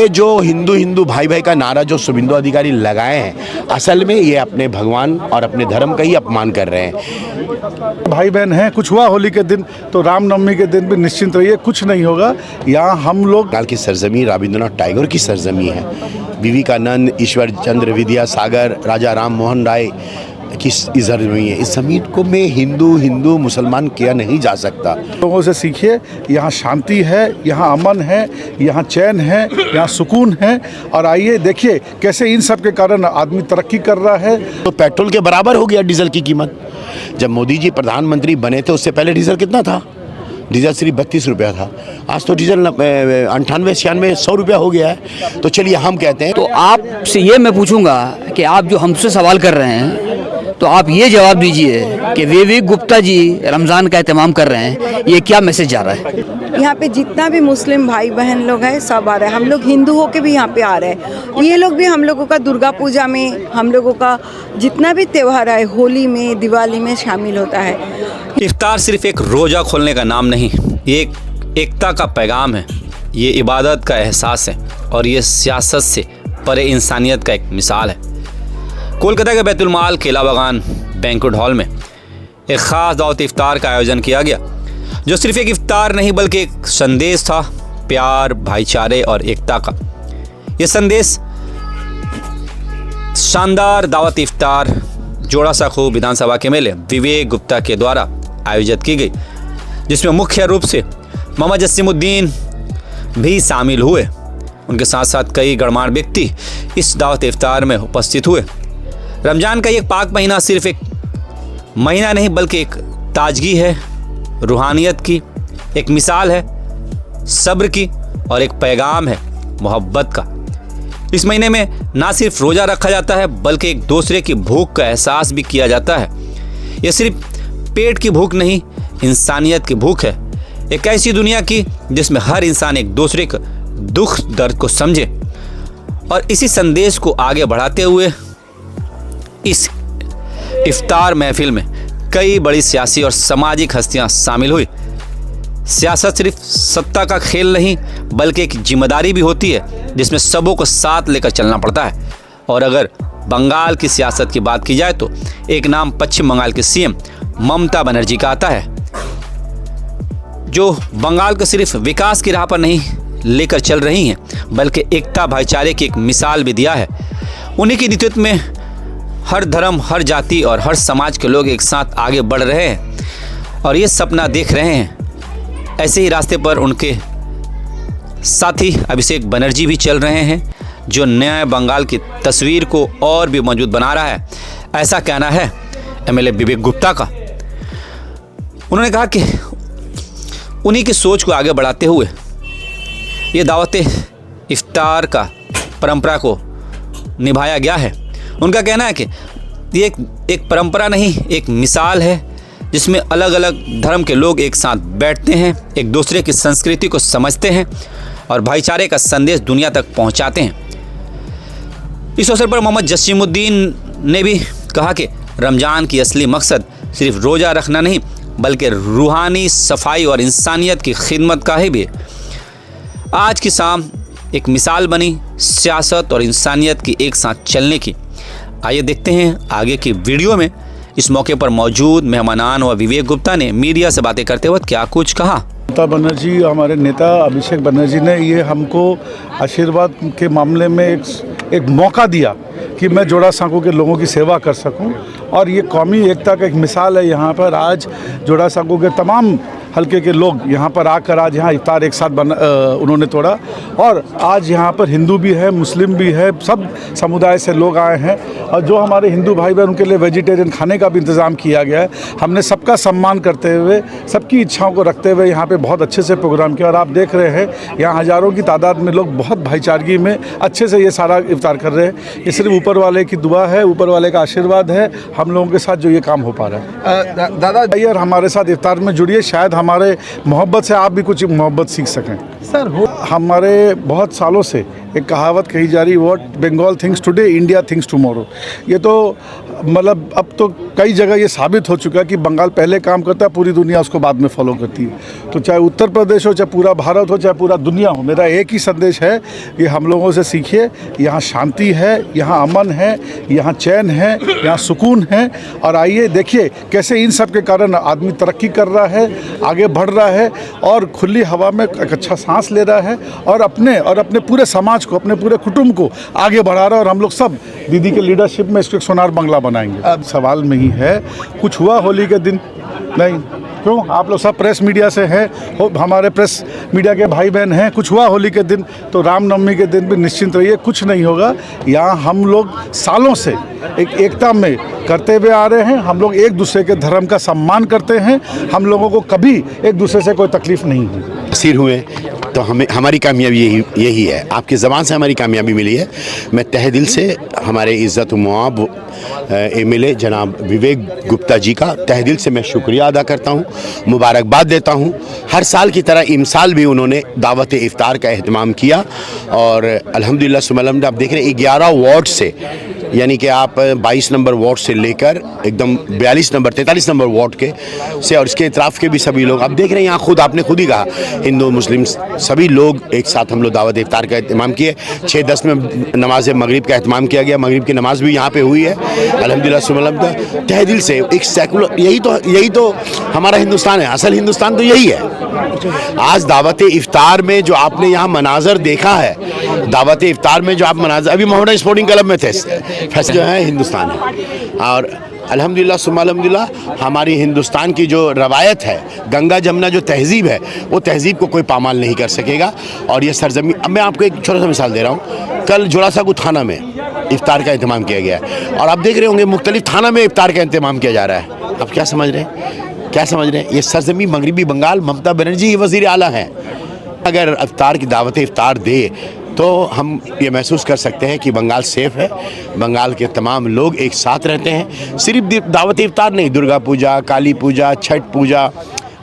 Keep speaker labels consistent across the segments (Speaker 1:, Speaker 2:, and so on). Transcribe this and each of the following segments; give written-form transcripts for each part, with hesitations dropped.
Speaker 1: ये जो हिंदू हिंदू भाई भाई का नारा जो शुभेंदु अधिकारी लगाए हैं, असल में ये अपने भगवान और अपने धर्म का ही अपमान कर रहे हैं।
Speaker 2: भाई बहन हैं, कुछ हुआ होली के दिन तो रामनवमी के दिन भी निश्चिंत रहिए, कुछ नहीं होगा। यहाँ हम लोग
Speaker 1: बंगाल की सरजमी रविंद्रनाथ टैगोर की सरजमी है। विवेकानंद, ईश्वर चंद्र विद्यासागर, राजा राम मोहन राय की इस सरजमी है। इस जमीन को में हिंदू मुसलमान किया नहीं जा सकता।
Speaker 2: लोगों से सीखिए, यहाँ शांति है, यहाँ अमन है, यहाँ चैन है, यहाँ सुकून है। और आइए देखिए कैसे इन सब के कारण आदमी तरक्की कर रहा है।
Speaker 1: तो पेट्रोल के बराबर हो गया डीजल की कीमत। जब मोदी जी प्रधानमंत्री बने थे उससे पहले डीजल कितना था? डीजल सिर्फ 32 रुपया था। आज तो डीजल 98, 96, 100 रुपया हो गया है। तो चलिए हम कहते हैं
Speaker 3: तो आपसे ये मैं पूछूंगा कि आप जो हमसे सवाल कर रहे हैं तो आप ये जवाब दीजिए कि विवेक गुप्ता जी रमज़ान का एहतमाम कर रहे हैं, ये क्या मैसेज जा रहा है?
Speaker 4: यहाँ पे जितना भी मुस्लिम भाई बहन लोग हैं सब आ रहे हैं। हम लोग हिंदू होके भी यहाँ पे आ रहे हैं। ये लोग भी हम लोगों का दुर्गा पूजा में, हम लोगों का जितना भी त्यौहार है, होली में, दिवाली में शामिल होता है।
Speaker 5: इफ्तार सिर्फ एक रोज़ा खोलने का नाम नहीं, ये एक एकता का पैगाम है, ये इबादत का एहसास है और ये सियासत से परे इंसानियत का एक मिसाल है। कोलकाता के बैतुल माल केला बागान बैंक्वेट हॉल में एक ख़ास दावत इफ्तार का आयोजन किया गया, जो सिर्फ एक इफ्तार नहीं बल्कि एक संदेश था प्यार, भाईचारे और एकता का। ये संदेश शानदार दावत इफ्तार जोड़ा साखू विधानसभा के मेले विवेक गुप्ता के द्वारा आयोजित की गई, जिसमें मुख्य रूप से मोहम्मद जसीमुद्दीन भी शामिल हुए। उनके साथ साथ कई गणमान्य व्यक्ति इस दावत इफ्तार में उपस्थित हुए। रमज़ान का ये पाक महीना सिर्फ एक महीना नहीं बल्कि एक ताजगी है, रूहानियत की एक मिसाल है, सब्र की और एक पैगाम है मोहब्बत का। इस महीने में ना सिर्फ रोज़ा रखा जाता है बल्कि एक दूसरे की भूख का एहसास भी किया जाता है। ये सिर्फ पेट की भूख नहीं, इंसानियत की भूख है, एक ऐसी दुनिया की जिसमें हर इंसान एक दूसरे के दुख दर्द को समझे। और इसी संदेश को आगे बढ़ाते हुए इस इफ्तार महफिल में कई बड़ी सियासी और सामाजिक हस्तियां शामिल हुई। सियासत सिर्फ सत्ता का खेल नहीं बल्कि एक जिम्मेदारी भी होती है, जिसमें सबों को साथ लेकर चलना पड़ता है। और अगर बंगाल की सियासत की बात की जाए तो एक नाम पश्चिम बंगाल के सीएम ममता बनर्जी का आता है, जो बंगाल को सिर्फ विकास की राह पर नहीं लेकर चल रही हैं बल्कि एकता भाईचारे की एक मिसाल भी दिया है। उन्हीं के नेतृत्व में हर धर्म, हर जाति और हर समाज के लोग एक साथ आगे बढ़ रहे हैं और ये सपना देख रहे हैं। ऐसे ही रास्ते पर उनके साथी अभिषेक बनर्जी भी चल रहे हैं, जो नए बंगाल की तस्वीर को और भी मजबूत बना रहा है, ऐसा कहना है एमएलए विवेक गुप्ता का। उन्होंने कहा कि उन्हीं की सोच को आगे बढ़ाते हुए ये दावत इफ्तार का परंपरा को निभाया गया है। उनका कहना है कि ये एक परंपरा नहीं, एक मिसाल है जिसमें अलग अलग धर्म के लोग एक साथ बैठते हैं, एक दूसरे की संस्कृति को समझते हैं और भाईचारे का संदेश दुनिया तक पहुंचाते हैं। इस अवसर पर मोहम्मद जसीमुद्दीन ने भी कहा कि रमज़ान की असली मकसद सिर्फ रोज़ा रखना नहीं बल्कि रूहानी सफाई और इंसानियत की खिदमत का ही भी है। आज की शाम एक मिसाल बनी सियासत और इंसानियत की एक साथ चलने की। आइए देखते हैं आगे की वीडियो में इस मौके पर मौजूद मेहमानान व विवेक गुप्ता ने मीडिया से बातें करते वक्त क्या कुछ कहा।
Speaker 2: ममता बनर्जी, हमारे नेता अभिषेक बनर्जी ने ये हमको आशीर्वाद के मामले में एक मौका दिया कि मैं जोड़ा सांको के लोगों की सेवा कर सकूं और ये कौमी एकता का एक मिसाल है। यहाँ पर आज जोड़ा सांको के तमाम हल्के के लोग यहाँ पर आकर आज यहाँ इफ्तार एक साथ उन्होंने तोड़ा और आज यहाँ पर हिंदू भी है, मुस्लिम भी है, सब समुदाय से लोग आए हैं और जो हमारे हिंदू भाई बहन उनके लिए वेजिटेरियन खाने का भी इंतज़ाम किया गया है। हमने सबका सम्मान करते हुए, सबकी इच्छाओं को रखते हुए यहाँ पे बहुत अच्छे से प्रोग्राम किया और आप देख रहे हैं यहाँ हज़ारों की तादाद में लोग बहुत भाईचारगी में अच्छे से ये सारा इफ्तार कर रहे हैं। ये सिर्फ ऊपर वाले की दुआ है, ऊपर वाले का आशीर्वाद है हम लोगों के साथ जो ये काम हो पा रहा है। दादा यार हमारे साथ इफ्तार में जुड़िए, शायद हमारे मोहब्बत से आप भी कुछ मोहब्बत सीख सकें। सर हमारे बहुत सालों से एक कहावत कही जा रही, what Bengal thinks today India thinks tomorrow. ये तो मतलब अब तो कई जगह ये साबित हो चुका है कि बंगाल पहले काम करता है, पूरी दुनिया उसको बाद में फॉलो करती है। तो चाहे उत्तर प्रदेश हो, चाहे पूरा भारत हो, चाहे पूरा दुनिया हो, मेरा एक ही संदेश है कि हम लोगों से सीखिए। यहाँ शांति है, यहाँ अमन है, यहाँ चैन है, यहाँ सुकून है। और आइए देखिए कैसे इन सब के कारण आदमी तरक्की कर रहा है, आगे बढ़ रहा है और खुली हवा में एक अच्छा सांस ले रहा है और अपने पूरे समाज को, अपने पूरे कुटुंब को आगे बढ़ा रहा है। और हम लोग सब दीदी के लीडरशिप में इसको एक सोनार बंगला बनाएंगे। अब सवाल में ही है, कुछ हुआ होली के दिन? नहीं। क्यों? आप लोग सब प्रेस मीडिया से हैं, हमारे प्रेस मीडिया के भाई बहन हैं। कुछ हुआ होली के दिन? तो रामनवमी के दिन भी निश्चिंत रहिए, कुछ नहीं होगा। यहाँ हम लोग सालों से एक एकता में करते हुए आ रहे हैं। हम लोग एक दूसरे के धर्म का सम्मान करते हैं। हम लोगों को कभी एक दूसरे से कोई तकलीफ नहीं हुई।
Speaker 1: सिर हुए तो हमारी कामयाबी यही है। आपकी ज़बान से हमारी कामयाबी मिली है। मैं तहे दिल से हमारे इज़्ज़त मुआब MLA जनाब विवेक गुप्ता जी का तहे दिल से मैं शुक्रिया अदा करता हूँ, मुबारकबाद देता हूँ। हर साल की तरह इमसाल भी उन्होंने दावत इफ्तार का अहतमाम किया और अल्हम्दुलिल्लाह सुम्मा अल्हम्दुलिल्लाह। आप देख रहे हैं 11 वार्ड से, यानी कि आप 22 नंबर वार्ड से लेकर एकदम 43 नंबर वार्ड के से और इसके इतराफ़ के भी सभी लोग आप देख रहे हैं। यहाँ आपने खुद ही कहा, हिंदू मुस्लिम सभी लोग एक साथ हम लोग दावत इफ्तार का अहतमाम किए। 6:10 में नमाज मगरिब का अहतमाम किया गया। मगरिब की नमाज भी यहाँ पे हुई है अल्हम्दुलिल्लाह सुम्मा अल्हम्दुलिल्लाह। तहे दिल से एक सेकुलर, यही तो हमारा हिंदुस्तान है। असल हिंदुस्तान तो यही है। आज दावत इफ्तार में जो आपने यहाँ मनाजर देखा है, दावत इफ्तार में जो आप मनाजर, अभी मोहम्मदन स्पोर्टिंग क्लब में थे, फैसल जो है हिंदुस्तान है। और अल्हम्दुलिल्लाह सुम्मा अल्हम्दुलिल्लाह हमारी हिंदुस्तान की जो रवायत है, गंगा जमुना जो तहज़ीब है, वो तहज़ीब को कोई पामाल नहीं कर सकेगा। और ये सरजमी, अब मैं आपको एक छोटा सा मिसाल दे रहा हूँ। कल जोड़ासाकू थाना में इफ्तार का इंतजाम किया गया है और आप देख रहे होंगे मुख्तलिफ थाना में इफ्तार का इंतजाम किया जा रहा है। आप क्या समझ रहे हैं? ये सरजमी मगरबी बंगाल, ममता बनर्जी वज़ीर आला हैं। अगर इफ्तार की दावत इफ्तार दे तो हम ये महसूस कर सकते हैं कि बंगाल सेफ़ है। बंगाल के तमाम लोग एक साथ रहते हैं। सिर्फ दावत इफ्तार नहीं, दुर्गा पूजा, काली पूजा, छठ पूजा,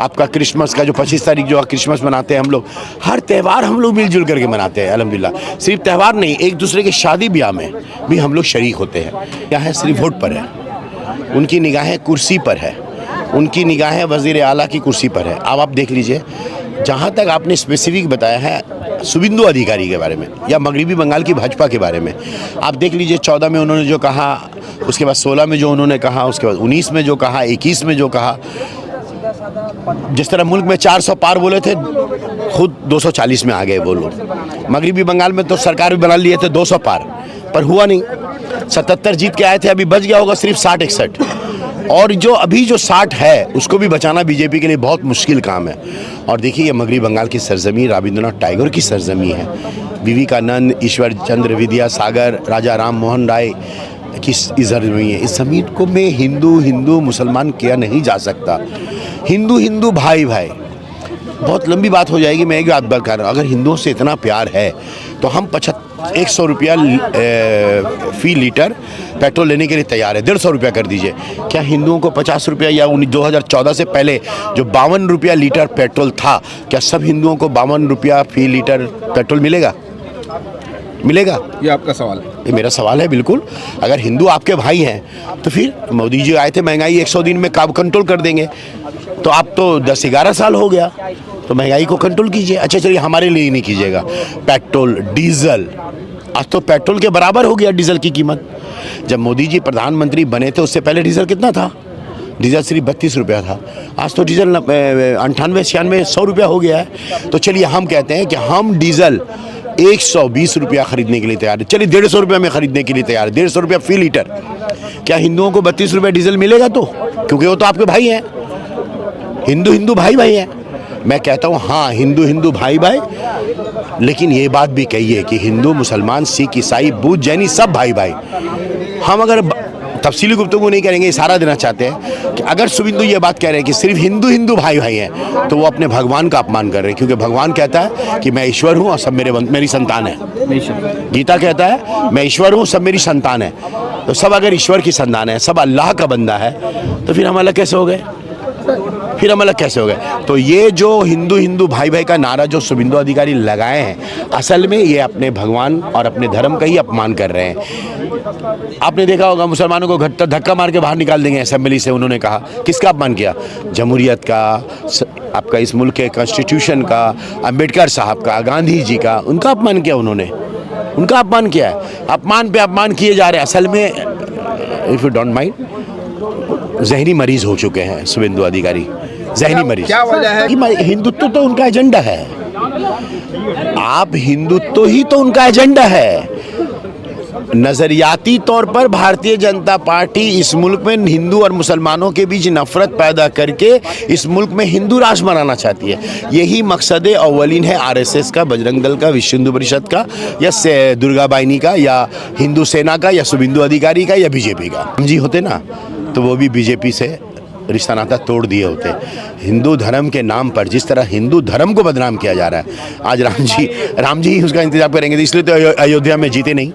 Speaker 1: आपका क्रिसमस का जो 25 तारीख जो क्रिसमस मनाते हैं हम लोग, हर त्यौहार हम लोग मिलजुल करके मनाते हैं अल्हम्दुलिल्लाह। सिर्फ त्यौहार नहीं, एक दूसरे के शादी ब्याह में भी हम लोग शरीक होते हैं। यहाँ सिर्फ वोट पर है, उनकी निगाहें कुर्सी पर है, उनकी निगाहें वज़ीर आला की कुर्सी पर है। अब आप देख लीजिए, जहाँ तक आपने स्पेसिफिक बताया है शुभेंदु अधिकारी के बारे में या मगरबी बंगाल की भाजपा के बारे में, आप देख लीजिए 14 में उन्होंने जो कहा, उसके बाद 16 में जो उन्होंने कहा, उसके बाद 19 में जो कहा, 21 में जो कहा। जिस तरह मुल्क में 400 पार बोले थे, खुद 240 में आ गए वो लोग। मगरबी बंगाल में तो सरकार भी बना लिए थे 200 पार, पर हुआ नहीं। 77 जीत के आए थे, अभी बच गया होगा सिर्फ 60-61। और जो अभी जो 60 है उसको भी बचाना बीजेपी के लिए बहुत मुश्किल काम है। और देखिए, ये मगरबी बंगाल की सरजमी रविंद्रनाथ टैगोर की सरजमी है। विवेकानंद, ईश्वर चंद्र विद्यासागर, राजा राम मोहन राय की ज़मीन है। इस ज़मीन को में हिंदू मुसलमान किया नहीं जा सकता। हिंदू भाई बहुत लंबी बात हो जाएगी। मैं एक बात कर रहा हूँ, अगर हिंदुओं से इतना प्यार है तो हम 100 रुपया फ़ी लीटर पेट्रोल लेने के लिए तैयार है। 150 रुपया कर दीजिए। क्या हिंदुओं को 50 रुपया या 2014 से पहले जो 52 रुपया लीटर पेट्रोल था, क्या सब हिंदुओं को 52 रुपया फ़ी लीटर पेट्रोल मिलेगा?
Speaker 6: ये आपका सवाल है?
Speaker 1: ये मेरा सवाल है बिल्कुल। अगर हिंदू आपके भाई हैं तो फिर मोदी जी आए थे, महंगाई 100 दिन में कब कंट्रोल कर देंगे? तो आप तो 10-11 साल हो गया, तो महंगाई को कंट्रोल कीजिए। अच्छा चलिए, हमारे लिए नहीं कीजिएगा। पेट्रोल, डीजल, आज तो पेट्रोल के बराबर हो गया डीजल की कीमत। जब मोदी जी प्रधानमंत्री बने थे उससे पहले डीजल कितना था? डीजल सिर्फ 32 रुपया था। आज तो डीजल 98, 96, 100 रुपया हो गया है। तो चलिए, हम कहते हैं कि हम डीजल 120 रुपया खरीदने के लिए तैयार है। चलिए 150 रुपया में खरीदने के लिए तैयार है, 150 रुपया फ़ी लीटर। क्या हिंदुओं को 32 रुपया डीजल मिलेगा? तो क्योंकि वो तो आपके भाई हैं, हिंदू भाई हैं। मैं कहता हूँ हाँ, हिंदू भाई, लेकिन ये बात भी कहिए कि हिंदू, मुसलमान, सिख, ईसाई, बौद्ध, जैनी सब भाई। हम अगर तफसीली गुफ्तगू नहीं करेंगे, इशारा देना चाहते हैं कि अगर शुभेंदु ये बात कह रहे हैं कि सिर्फ हिंदू भाई हैं, तो वो अपने भगवान का अपमान कर रहे हैं। क्योंकि भगवान कहता है कि मैं ईश्वर हूँ और सब मेरी संतान है। गीता कहता है मैं ईश्वर हूँ, सब मेरी संतान है। तो सब अगर ईश्वर की संतान है, सब अल्लाह का बंदा है, तो फिर हम अलग कैसे हो गए? फिर हम अलग कैसे हो गए? तो ये जो हिंदू हिंदू भाई भाई का नारा जो शुभेंदु अधिकारी लगाए हैं, असल में ये अपने भगवान और अपने धर्म का ही अपमान कर रहे हैं। आपने देखा होगा मुसलमानों को धक्का मार के बाहर निकाल देंगे असेंबली से, उन्होंने कहा। किसका अपमान किया? जमहूरियत का, आपका इस मुल्क के कॉन्स्टिट्यूशन का, अंबेडकर साहब का, गांधी जी का, उनका अपमान किया उन्होंने, उनका अपमान किया है। अपमान पे अपमान किए जा रहे हैं। असल में इफ़ यू डोंट माइंड, जहनी मरीज हो चुके हैं शुभेंदु अधिकारी, जहनी मरीज।
Speaker 6: क्या वजह है?
Speaker 1: हिंदुत्व तो उनका एजेंडा है। आप हिंदुत्व ही तो उनका एजेंडा है। नजरियाती तौर पर भारतीय जनता पार्टी इस मुल्क में हिंदू और मुसलमानों के बीच नफरत पैदा करके इस मुल्क में हिंदू राज बनाना चाहती है। यही मकसद अव्वलीन है आरएसएस का, बजरंग दल का, विश्व हिंदू परिषद का, या दुर्गा बाइनी का, या हिंदू सेना का, या शुभेंदु अधिकारी का, या बीजेपी का। राम जी होते ना तो वो भी बीजेपी से रिश्ता नाता तोड़ दिए होते। हिंदू धर्म के नाम पर जिस तरह हिंदू धर्म को बदनाम किया जा रहा है, आज राम जी ही उसका इंतजार करेंगे। इसलिए तो अयोध्या में जीते नहीं,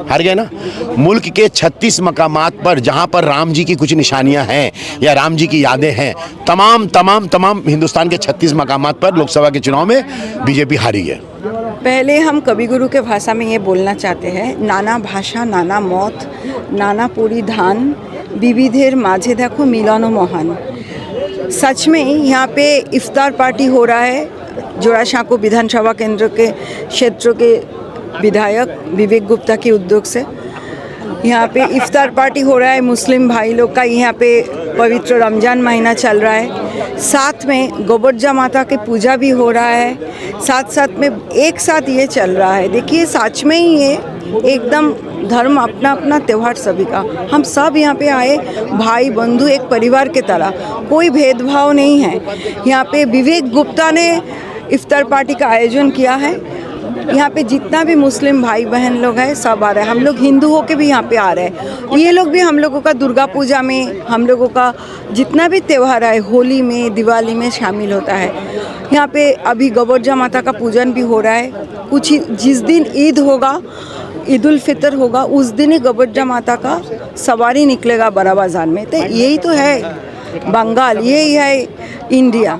Speaker 1: हार गए ना। मुल्क के 36 मकामात पर जहां पर राम जी की कुछ निशानियां हैं या राम जी की यादें हैं, तमाम हिंदुस्तान के 36 मकामात पर लोकसभा के चुनाव में बीजेपी हारी है।
Speaker 4: पहले हम कवि गुरु के भाषा में ये बोलना चाहते हैं, नाना भाषा नाना मौत, नाना पूरी धान, विविधेर माझे देखो मिलन मोहन। सच में यहाँ पे इफ्तार पार्टी हो रहा है। जोड़ासांको विधानसभा केंद्र के क्षेत्र के विधायक विवेक गुप्ता के उद्योग से यहाँ पे इफ्तार पार्टी हो रहा है मुस्लिम भाई लोग का। यहाँ पे पवित्र रमज़ान महीना चल रहा है, साथ में गोबर्जा माता की पूजा भी हो रहा है, साथ में एक साथ ये चल रहा है। देखिए सच में ही ये एकदम धर्म अपना अपना त्यौहार सभी का, हम सब यहाँ पे आए भाई बंधु एक परिवार के तरह, कोई भेदभाव नहीं है। यहाँ पे विवेक गुप्ता ने इफ्तार पार्टी का आयोजन किया है। यहाँ पे जितना भी मुस्लिम भाई बहन लोग हैं सब आ रहे हैं। हम लोग हिंदू हो के भी यहाँ पे आ रहे हैं। ये लोग भी हम लोगों का दुर्गा पूजा में, हम लोगों का जितना भी त्यौहार है, होली में, दिवाली में शामिल होता है। यहाँ पे अभी गोबर्जा माता का पूजन भी हो रहा है। कुछ जिस दिन ईद होगा, ईद उल फितर होगा, उस दिन ही गोबर्जा माता का सवारी निकलेगा बड़ा बाजार में। तो यही तो है बंगाल, यही है इंडिया।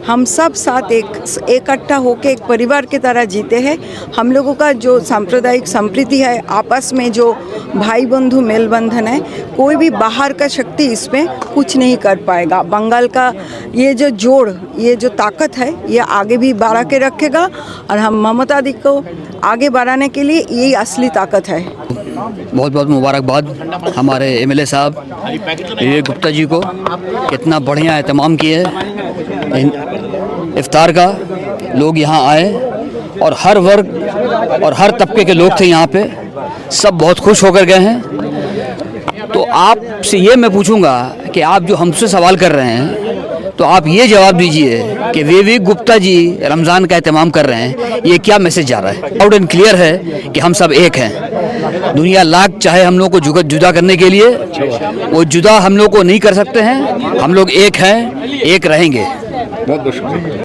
Speaker 4: हम सब साथ इकट्ठा होकर एक परिवार की तरह जीते हैं। हम लोगों का जो सांप्रदायिक संप्रीति है, आपस में जो भाई बंधु मेल बंधन है, कोई भी बाहर का शक्ति इसमें कुछ नहीं कर पाएगा। बंगाल का ये जो जोड़, ये जो ताकत है, ये आगे भी बढ़ा के रखेगा और हम ममता दी को आगे बढ़ाने के लिए यही असली ताकत है।
Speaker 3: बहुत बहुत मुबारकबाद हमारे एमएलए साहब विवेक गुप्ता जी को, कितना बढ़िया एहतमाम किए इफ्तार का। लोग यहाँ आए और हर वर्ग और हर तबके के लोग थे यहाँ पे, सब बहुत खुश होकर गए हैं। तो आपसे ये मैं पूछूंगा कि आप जो हमसे सवाल कर रहे हैं, तो आप ये जवाब दीजिए कि विवेक गुप्ता जी रमज़ान का एहतमाम कर रहे हैं, ये क्या मैसेज जा रहा है? आउट एंड क्लियर है कि हम सब एक हैं। दुनिया लाख चाहे हम लोग को जुदा करने के लिए, वो जुदा हम लोग को नहीं कर सकते हैं। हम लोग एक हैं, एक रहेंगे।
Speaker 6: बहुत बहुत शुक्रिया।